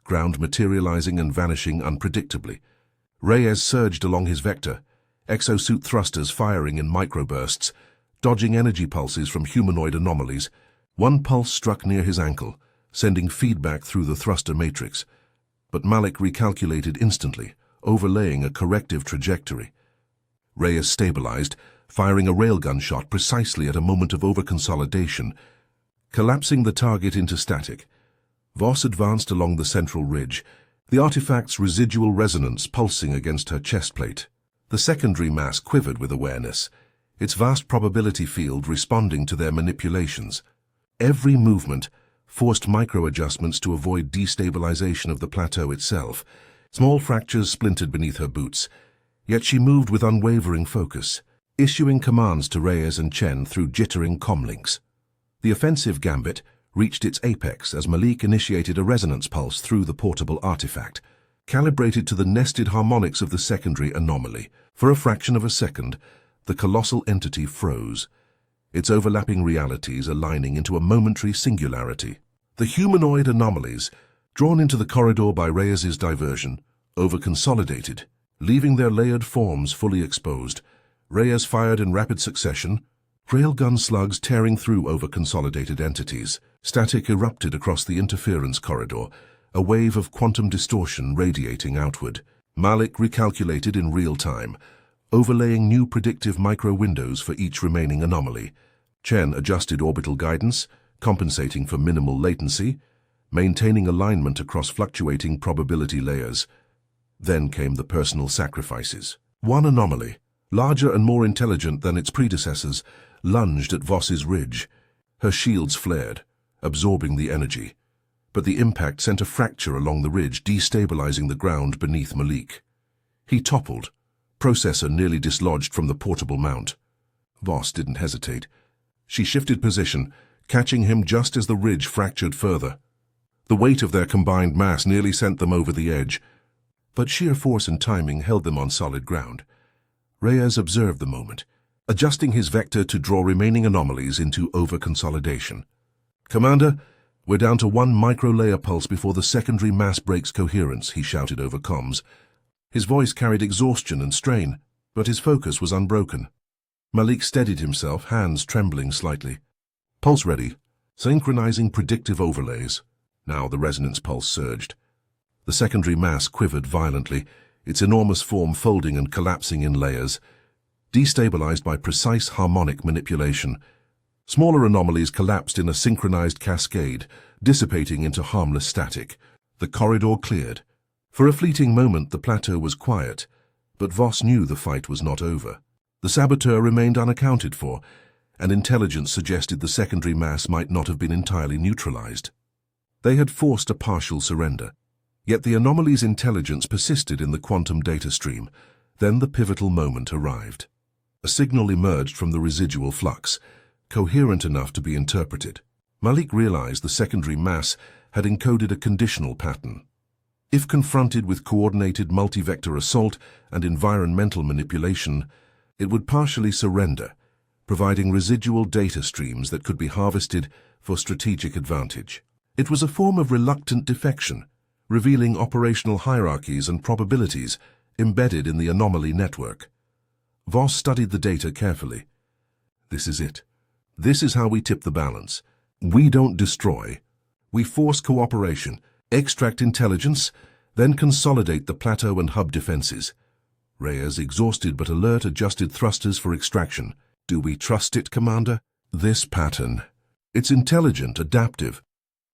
A: ground materializing and vanishing unpredictably. Reyes surged along his vector, exosuit thrusters firing in microbursts, dodging energy pulses from humanoid anomalies. One pulse struck near his ankle, sending feedback through the thruster matrix. But Malik recalculated instantly, overlaying a corrective trajectory. Reyes stabilized, firing a railgun shot precisely at a moment of overconsolidation, collapsing the target into static. Voss advanced along the central ridge, the artifact's residual resonance pulsing against her chest plate. The secondary mass quivered with awareness, its vast probability field responding to their manipulations. Every movement forced micro-adjustments to avoid destabilization of the plateau itself. Small fractures splintered beneath her boots, yet she moved with unwavering focus, issuing commands to Reyes and Chen through jittering comlinks. The offensive gambit reached its apex as Malik initiated a resonance pulse through the portable artifact, calibrated to the nested harmonics of the secondary anomaly. For a fraction of a second, the colossal entity froze, its overlapping realities aligning into a momentary singularity. The humanoid anomalies, drawn into the corridor by Reyes's diversion, over-consolidated, leaving their layered forms fully exposed. Reyes fired in rapid succession, railgun slugs tearing through over-consolidated entities. Static erupted across the interference corridor, a wave of quantum distortion radiating outward. Malik recalculated in real time, overlaying new predictive micro-windows for each remaining anomaly. Chen adjusted orbital guidance, compensating for minimal latency, maintaining alignment across fluctuating probability layers. Then came the personal sacrifices. One anomaly, larger and more intelligent than its predecessors, lunged at Voss's ridge. Her shields flared, absorbing the energy, but the impact sent a fracture along the ridge, destabilizing the ground beneath Malik. He toppled, processor nearly dislodged from the portable mount. Voss didn't hesitate. She shifted position, catching him just as the ridge fractured further. The weight of their combined mass nearly sent them over the edge, but sheer force and timing held them on solid ground. Reyes observed the moment, adjusting his vector to draw remaining anomalies into over-consolidation. "Commander, we're down to one micro-layer pulse before the secondary mass breaks coherence," he shouted over comms. His voice carried exhaustion and strain, but his focus was unbroken. Malik steadied himself, hands trembling slightly. "Pulse ready, synchronizing predictive overlays." Now the resonance pulse surged. The secondary mass quivered violently, its enormous form folding and collapsing in layers, destabilized by precise harmonic manipulation. Smaller anomalies collapsed in a synchronized cascade, dissipating into harmless static. The corridor cleared. For a fleeting moment the plateau was quiet, but Voss knew the fight was not over. The saboteur remained unaccounted for, and intelligence suggested the secondary mass might not have been entirely neutralized. They had forced a partial surrender. Yet the anomaly's intelligence persisted in the quantum data stream. Then the pivotal moment arrived. A signal emerged from the residual flux, coherent enough to be interpreted. Malik realized the secondary mass had encoded a conditional pattern. If confronted with coordinated multi-vector assault and environmental manipulation, it would partially surrender, providing residual data streams that could be harvested for strategic advantage. It was a form of reluctant defection, revealing operational hierarchies and probabilities embedded in the anomaly network. Voss studied the data carefully. "This is it. This is how we tip the balance. We don't destroy. We force cooperation, extract intelligence, then consolidate the plateau and hub defenses." Reyes, exhausted but alert, adjusted thrusters for extraction. "Do we trust it, Commander? This pattern. It's intelligent, adaptive.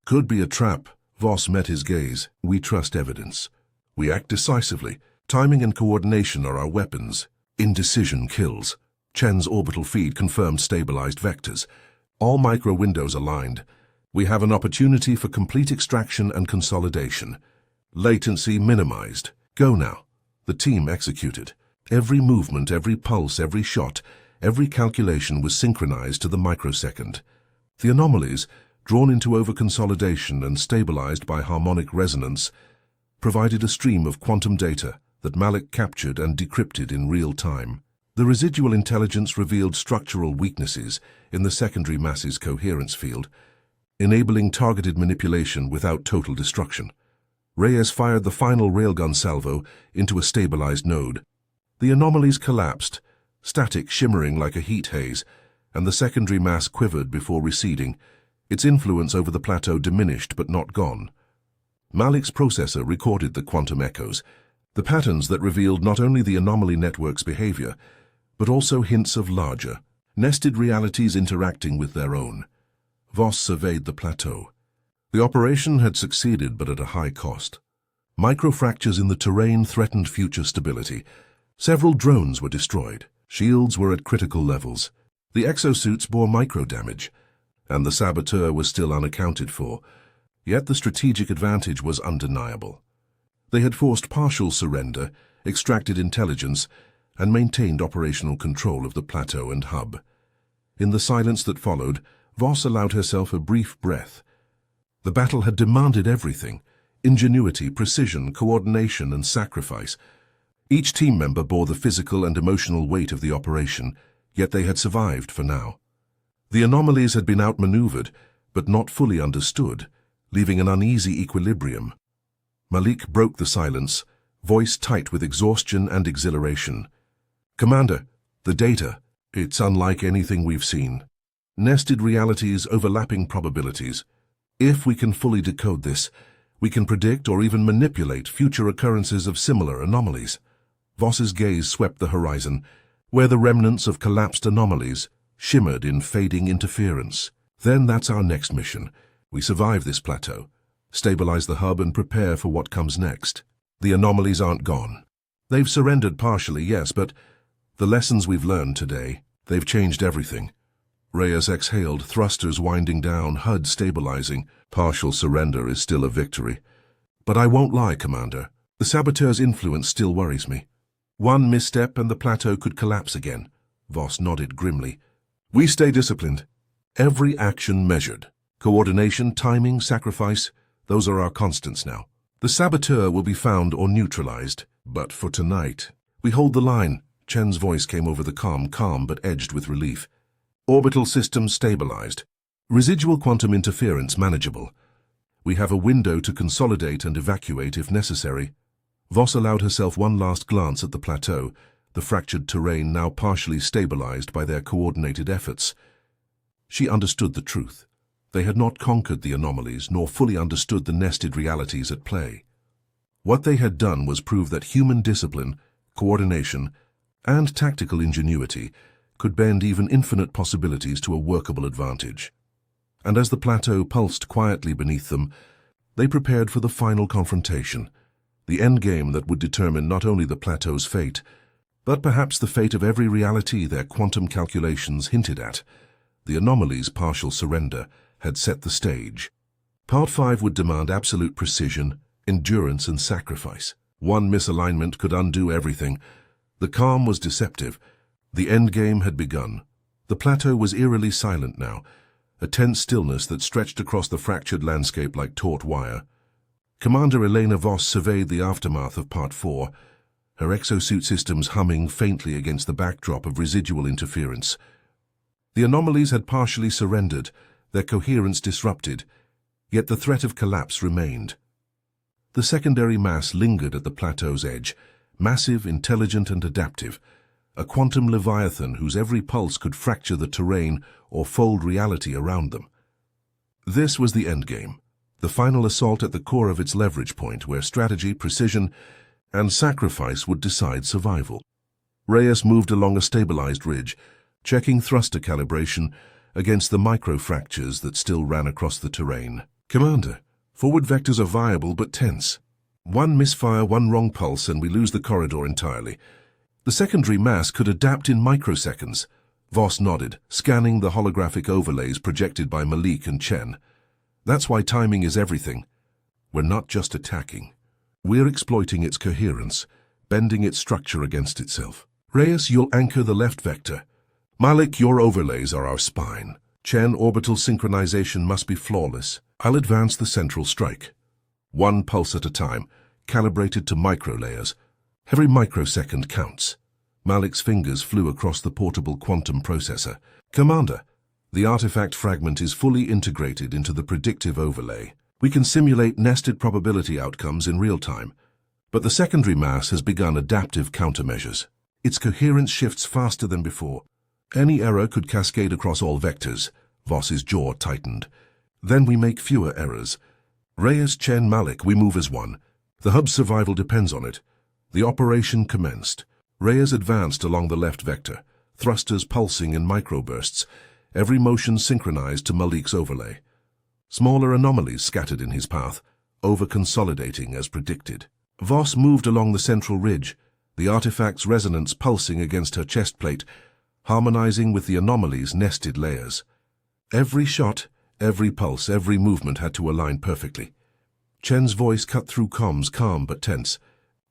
A: Could be a trap." Voss met his gaze. "We trust evidence. We act decisively. Timing and coordination are our weapons. Indecision kills." Chen's orbital feed confirmed stabilized vectors. All micro-windows aligned. "We have an opportunity for complete extraction and consolidation. Latency minimized. Go now." The team executed. Every movement, every pulse, every shot, every calculation was synchronized to the microsecond. The anomalies, drawn into over-consolidation and stabilized by harmonic resonance, provided a stream of quantum data that Malik captured and decrypted in real time. The residual intelligence revealed structural weaknesses in the secondary mass's coherence field, enabling targeted manipulation without total destruction. Reyes fired the final railgun salvo into a stabilized node. The anomalies collapsed, static shimmering like a heat haze, and the secondary mass quivered before receding. Its influence over the plateau diminished but not gone. Malik's processor recorded the quantum echoes, the patterns that revealed not only the anomaly network's behavior, but also hints of larger, nested realities interacting with their own. Voss surveyed the plateau. The operation had succeeded, but at a high cost. Microfractures in the terrain threatened future stability. Several drones were destroyed. Shields were at critical levels. The exosuits bore micro-damage, and the saboteur was still unaccounted for. Yet the strategic advantage was undeniable. They had forced partial surrender, extracted intelligence, and maintained operational control of the plateau and hub. In the silence that followed, Voss allowed herself a brief breath. The battle had demanded everything: ingenuity, precision, coordination, and sacrifice. Each team member bore the physical and emotional weight of the operation, yet they had survived for now. The anomalies had been outmaneuvered, but not fully understood, leaving an uneasy equilibrium. Malik broke the silence, voice tight with exhaustion and exhilaration. "Commander, the data, it's unlike anything we've seen. Nested realities, overlapping probabilities. If we can fully decode this, we can predict or even manipulate future occurrences of similar anomalies." Voss's gaze swept the horizon, where the remnants of collapsed anomalies shimmered in fading interference. "Then that's our next mission. We survive this plateau, stabilize the hub, and prepare for what comes next. The anomalies aren't gone. They've surrendered partially, yes, but the lessons we've learned today, they've changed everything." Reyes exhaled, thrusters winding down, HUD stabilizing. "Partial surrender is still a victory. But I won't lie, Commander. The saboteur's influence still worries me. One misstep and the plateau could collapse again." Voss nodded grimly. "We stay disciplined. Every action measured. Coordination, timing, sacrifice, those are our constants now. The saboteur will be found or neutralized, but for tonight, we hold the line, Chen's voice came over the calm but edged with relief. Orbital systems stabilized. Residual quantum interference manageable. We have a window to consolidate and evacuate if necessary. Voss allowed herself one last glance at the plateau, the fractured terrain now partially stabilized by their coordinated efforts. She understood the truth. They had not conquered the anomalies nor fully understood the nested realities at play. What they had done was prove that human discipline, coordination, and tactical ingenuity could bend even infinite possibilities to a workable advantage. And as the plateau pulsed quietly beneath them, they prepared for the final confrontation, the endgame that would determine not only the plateau's fate, but perhaps the fate of every reality their quantum calculations hinted at. The anomaly's partial surrender had set the stage. Part 5 would demand absolute precision, endurance, and sacrifice. One misalignment could undo everything. The calm was deceptive. The endgame had begun. The plateau was eerily silent now, a tense stillness that stretched across the fractured landscape like taut wire. Commander Elena Voss surveyed the aftermath of Part 4, her exosuit systems humming faintly against the backdrop of residual interference. The anomalies had partially surrendered, their coherence disrupted, yet the threat of collapse remained. The secondary mass lingered at the plateau's edge, massive, intelligent, and adaptive, a quantum leviathan whose every pulse could fracture the terrain or fold reality around them. This was the endgame, the final assault at the core of its leverage point, where strategy, precision, and sacrifice would decide survival. Reyes moved along a stabilized ridge, checking thruster calibration against the micro-fractures that still ran across the terrain. "Commander, forward vectors are viable but tense. One misfire, one wrong pulse, and we lose the corridor entirely. The secondary mass could adapt in microseconds." Voss nodded, scanning the holographic overlays projected by Malik and Chen. "That's why timing is everything. We're not just attacking. We're exploiting its coherence, bending its structure against itself. Reyes, you'll anchor the left vector. Malik, your overlays are our spine. Chen, orbital synchronization must be flawless. I'll advance the central strike. One pulse at a time, calibrated to micro layers. Every microsecond counts." Malik's fingers flew across the portable quantum processor. "Commander, the artifact fragment is fully integrated into the predictive overlay. We can simulate nested probability outcomes in real time, but the secondary mass has begun adaptive countermeasures. Its coherence shifts faster than before. Any error could cascade across all vectors." Voss's jaw tightened. "Then we make fewer errors. Reyes, Chen, Malik, we move as one. The hub's survival depends on it." The operation commenced. Reyes advanced along the left vector, thrusters pulsing in microbursts, every motion synchronized to Malik's overlay. Smaller anomalies scattered in his path, over-consolidating as predicted. Voss moved along the central ridge, the artifact's resonance pulsing against her chest plate, harmonizing with the anomaly's nested layers. Every shot, every pulse, every movement had to align perfectly. Chen's voice cut through comms, calm but tense.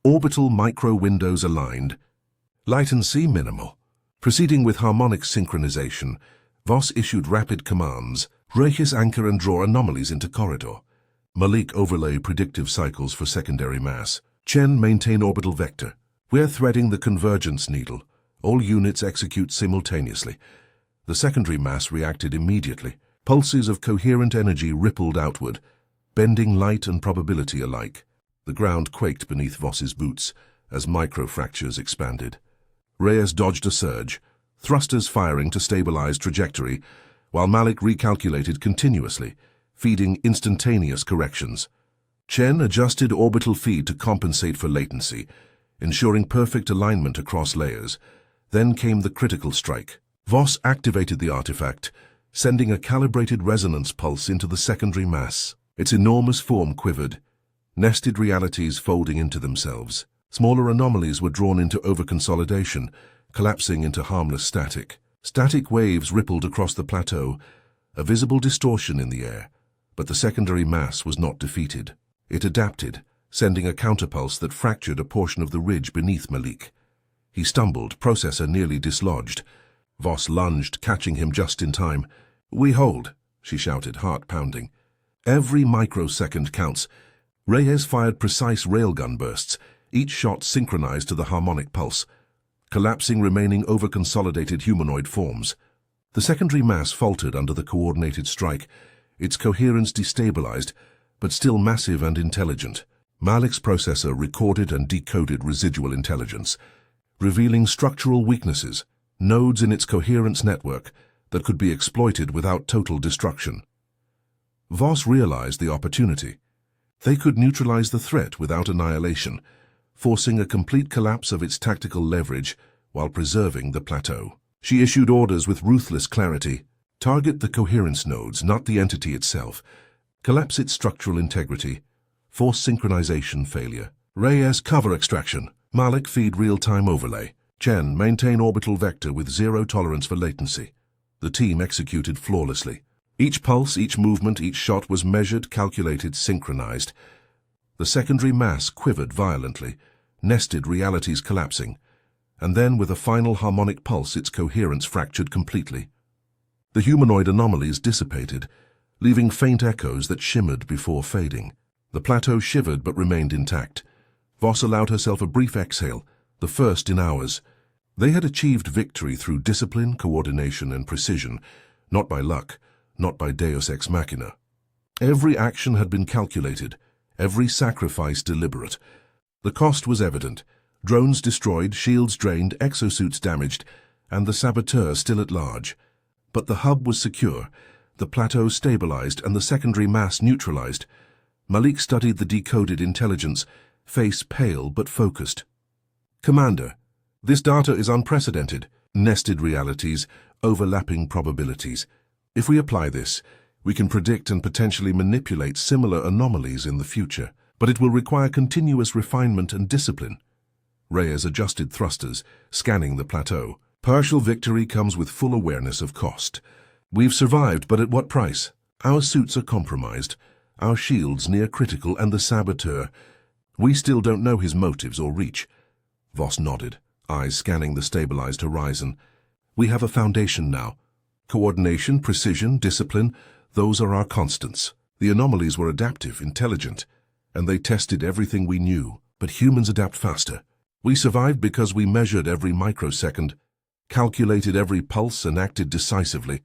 A: Orbital micro-windows aligned. Latency minimal. Proceeding with harmonic synchronization, Voss issued rapid commands. Reyes, anchor and draw anomalies into corridor. Malik, overlay predictive cycles for secondary mass. Chen, maintain orbital vector. We're threading the convergence needle. All units execute simultaneously. The secondary mass reacted immediately. Pulses of coherent energy rippled outward, bending light and probability alike. The ground quaked beneath Voss's boots as microfractures expanded. Reyes dodged a surge, thrusters firing to stabilize trajectory, while Malik recalculated continuously, feeding instantaneous corrections. Chen adjusted orbital feed to compensate for latency, ensuring perfect alignment across layers. Then came the critical strike. Voss activated the artifact, sending a calibrated resonance pulse into the secondary mass. Its enormous form quivered, nested realities folding into themselves. Smaller anomalies were drawn into overconsolidation, collapsing into harmless static. Static waves rippled across the plateau, a visible distortion in the air. But the secondary mass was not defeated. It adapted, sending a counterpulse that fractured a portion of the ridge beneath Malik. He stumbled, processor nearly dislodged. Voss lunged, catching him just in time. "We hold," she shouted, heart pounding. Every microsecond counts. Reyes fired precise railgun bursts, each shot synchronized to the harmonic pulse. collapsing remaining over-consolidated humanoid forms. The secondary mass faltered under the coordinated strike, its coherence destabilized, but still massive and intelligent. Malik's processor recorded and decoded residual intelligence, revealing structural weaknesses, nodes in its coherence network that could be exploited without total destruction. Voss realized the opportunity. They could neutralize the threat without annihilation, forcing a complete collapse of its tactical leverage while preserving the plateau. She issued orders with ruthless clarity. Target the coherence nodes, not the entity itself. Collapse its structural integrity. Force synchronization failure. Reyes, cover extraction. Malik, feed real-time overlay. Chen, maintain orbital vector with zero tolerance for latency. The team executed flawlessly. Each pulse, each movement, each shot was measured, calculated, synchronized. The secondary mass quivered violently, nested realities collapsing, and then with a final harmonic pulse its coherence fractured completely. The humanoid anomalies dissipated, leaving faint echoes that shimmered before fading. The plateau shivered but remained intact. Voss allowed herself a brief exhale, the first in hours. They had achieved victory through discipline, coordination, and precision, not by luck, not by Deus Ex Machina. Every action had been calculated, every sacrifice deliberate. The cost was evident. Drones destroyed, shields drained, exosuits damaged, and the saboteur still at large. But the hub was secure, the plateau stabilized, and the secondary mass neutralized. Malik studied the decoded intelligence, face pale but focused. Commander, this data is unprecedented. Nested realities, overlapping probabilities. If we apply this, we can predict and potentially manipulate similar anomalies in the future, but it will require continuous refinement and discipline. Reyes adjusted thrusters, scanning the plateau. Partial victory comes with full awareness of cost. We've survived, but at what price? Our suits are compromised, our shields near critical, and the saboteur. We still don't know his motives or reach. Voss nodded, eyes scanning the stabilized horizon. We have a foundation now. Coordination, precision, discipline, those are our constants. The anomalies were adaptive, intelligent, and they tested everything we knew. But humans adapt faster. We survived because we measured every microsecond, calculated every pulse, and acted decisively.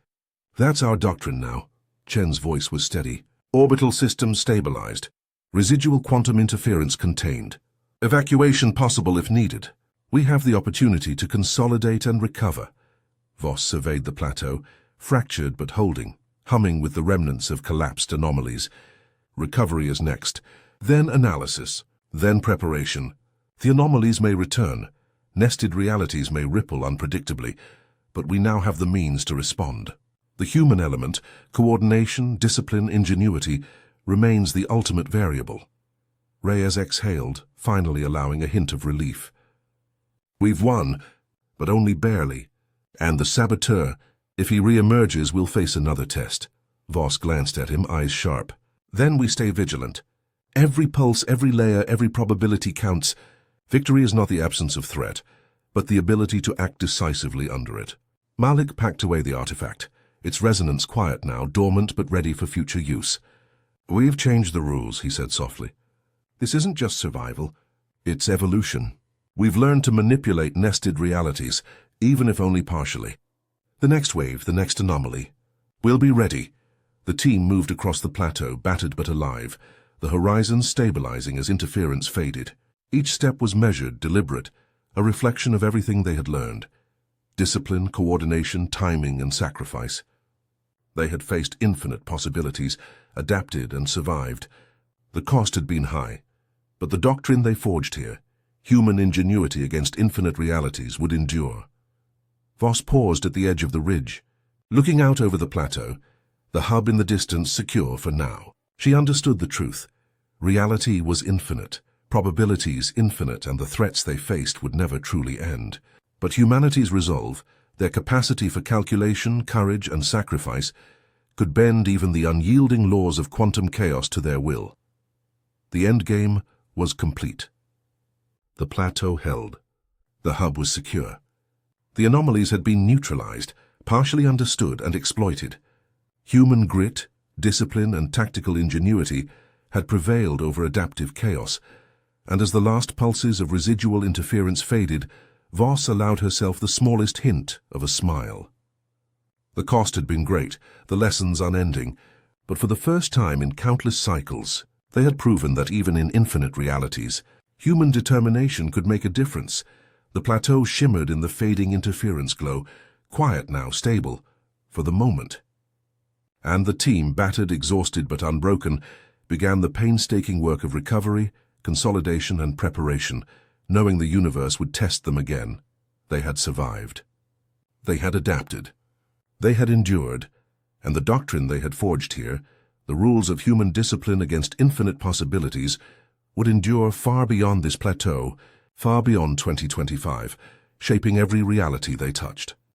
A: That's our doctrine now. Chen's voice was steady. Orbital systems stabilized. Residual quantum interference contained. Evacuation possible if needed. We have the opportunity to consolidate and recover. Voss surveyed the plateau, fractured but holding, humming with the remnants of collapsed anomalies. Recovery is next, then analysis, then preparation. The anomalies may return, nested realities may ripple unpredictably, but we now have the means to respond. The human element, coordination, discipline, ingenuity, remains the ultimate variable. Reyes exhaled, finally allowing a hint of relief. We've won, but only barely. And the saboteur, if he re-emerges, will face another test. Voss glanced at him, eyes sharp. Then we stay vigilant. Every pulse, every layer, every probability counts. Victory is not the absence of threat, but the ability to act decisively under it. Malik packed away the artifact, its resonance quiet now, dormant but ready for future use. We've changed the rules, he said softly. This isn't just survival, it's evolution. We've learned to manipulate nested realities, even if only partially. The next wave, the next anomaly. We'll be ready. The team moved across the plateau, battered but alive, the horizon stabilizing as interference faded. Each step was measured, deliberate, a reflection of everything they had learned. Discipline, coordination, timing, and sacrifice. They had faced infinite possibilities, adapted and survived. The cost had been high, but the doctrine they forged here, human ingenuity against infinite realities, would endure. Voss paused at the edge of the ridge, looking out over the plateau, the hub in the distance secure for now. She understood the truth. Reality was infinite, probabilities infinite, and the threats they faced would never truly end. But humanity's resolve, their capacity for calculation, courage, and sacrifice, could bend even the unyielding laws of quantum chaos to their will. The endgame was complete. The plateau held. The hub was secure. The anomalies had been neutralized, partially understood and exploited. Human grit, discipline, and tactical ingenuity had prevailed over adaptive chaos, and as the last pulses of residual interference faded, Voss allowed herself the smallest hint of a smile. The cost had been great, the lessons unending, but for the first time in countless cycles, they had proven that even in infinite realities, human determination could make a difference. The plateau shimmered in the fading interference glow, quiet now, stable, for the moment. And the team, battered, exhausted but unbroken, began the painstaking work of recovery, consolidation and preparation, knowing the universe would test them again. They had survived. They had adapted. They had endured, and the doctrine they had forged here, the rules of human discipline against infinite possibilities, would endure far beyond this plateau, far beyond 2025, shaping every reality they touched.